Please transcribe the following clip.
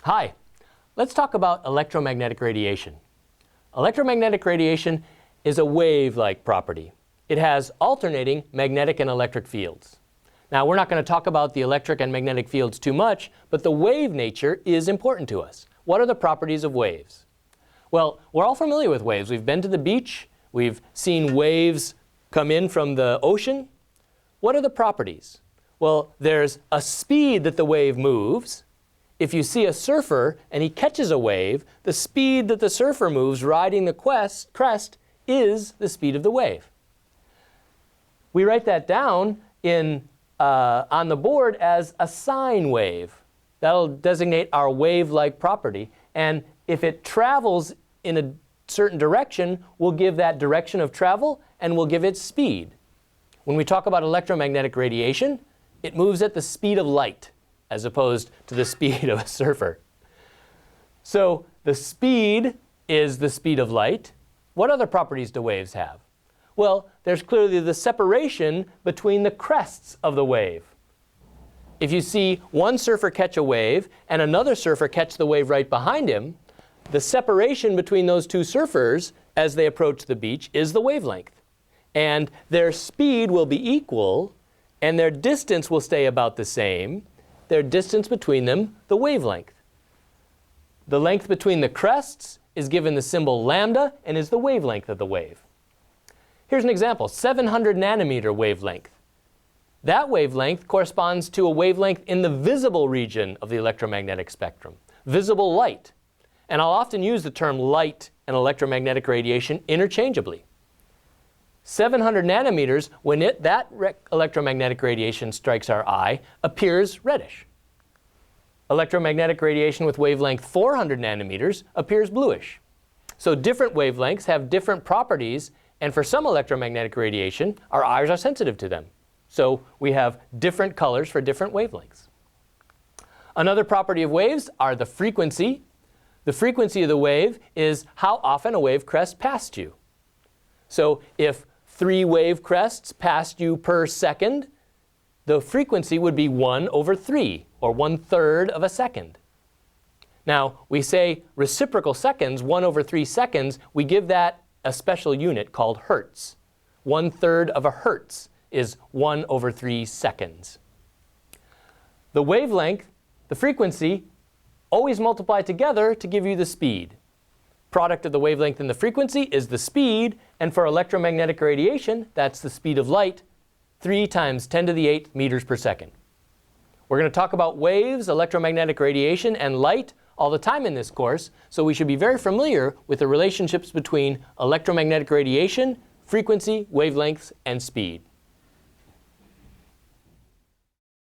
Hi, let's talk about electromagnetic radiation. Electromagnetic radiation is a wave-like property. It has alternating magnetic and electric fields. Now, we're not going to talk about the electric and magnetic fields too much, but the wave nature is important to us. What are the properties of waves? Well, we're all familiar with waves. We've been to the beach. We've seen waves come in from the ocean. What are the properties? Well, there's a speed that the wave moves. If you see a surfer and he catches a wave, the speed that the surfer moves riding the crest is the speed of the wave. We write that down on the board as a sine wave. That'll designate our wave-like property. And if it travels in a certain direction, we'll give that direction of travel and we'll give it speed. When we talk about electromagnetic radiation, it moves at the speed of light as opposed to the speed of a surfer. So the speed is the speed of light. What other properties do waves have? Well, there's clearly the separation between the crests of the wave. If you see one surfer catch a wave and another surfer catch the wave right behind him, the separation between those two surfers as they approach the beach is the wavelength. And their speed will be equal and their distance will stay about the same. Their distance between them, the wavelength. The length between the crests is given the symbol lambda and is the wavelength of the wave. Here's an example, 700 nanometer wavelength. That wavelength corresponds to a wavelength in the visible region of the electromagnetic spectrum, visible light. And I'll often use the term light and electromagnetic radiation interchangeably. 700 nanometers, when that electromagnetic radiation strikes our eye, appears reddish. Electromagnetic radiation with wavelength 400 nanometers appears bluish. So different wavelengths have different properties, and for some electromagnetic radiation, our eyes are sensitive to them. So we have different colors for different wavelengths. Another property of waves are the frequency. The frequency of the wave is how often a wave crest passed you. So if 3 wave crests passed you per second, the frequency would be 1/3, or 1/3 of a second. Now, we say reciprocal seconds, 1/3 seconds, we give that a special unit called hertz. 1/3 of a hertz is 1/3 seconds. The wavelength, the frequency, always multiply together to give you the speed. Product of the wavelength and the frequency is the speed, and for electromagnetic radiation, that's the speed of light, 3 × 10⁸ meters per second. We're going to talk about waves, electromagnetic radiation, and light all the time in this course, so we should be very familiar with the relationships between electromagnetic radiation, frequency, wavelengths, and speed.